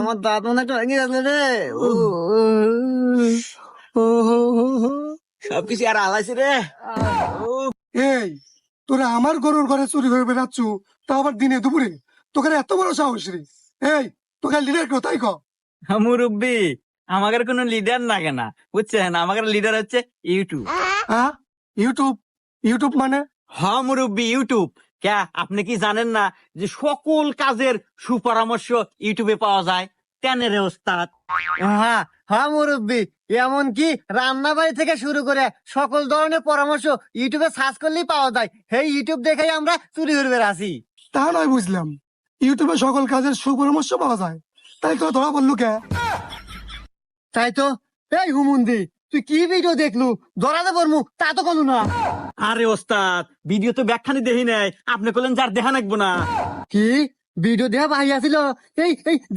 আমার দাঁত মনে একটা ভেঙে যাচ্ছে রে। সবকিছু আর আলাইছে রে। এই তোরা আমার গরুর ঘরে চুরি করে বেড়াচ্ছ, তা আবার দিনে দুপুরে, তোকে এত বড় সাহস রে? এই তোকে লিডার কেউ তাই কর? মুরব্বি, আমাদের কোনো লিডার লাগে না, বুঝছেন? আমাদের লিডার হচ্ছে ইউটিউব। হ্যাঁ, ইউটিউব? ইউটিউব মানে? হ্যাঁ মুরব্বি, ইউটিউব। কে আপনি কি জানেন না যে সকল কাজের সুপরামর্শ ইউটিউবে পাওয়া যায়? কেন রে ওস্তাদ? হ্যাঁ হ্যাঁ মুরব্বি, এমনকি রান্না বাড়ি থেকে শুরু করে সকল ধরনের পরামর্শ ইউটিউবে সার্চ করলেই পাওয়া যায়। এই ইউটিউব দেখেই আমরা চুরি করে আসি। তা নয় বুঝলাম, ইউটিউবে সকল কাজের সুপরামর্শ পাওয়া যায়, তাই তো ধরা বললু কে? তাই তো। এই হুমুন্দি, তুই কি ভিডিও দেখলু? ধরাতে পারমু তা তো কোনো না। আরে ওস্তাদ, ভিডিও তো ব্যাখ্যানি দেখি নাই, আপনি বললেন যার দেখা নাকবো না। কি ভিডিও দেখা ভাই আছিল? এই এই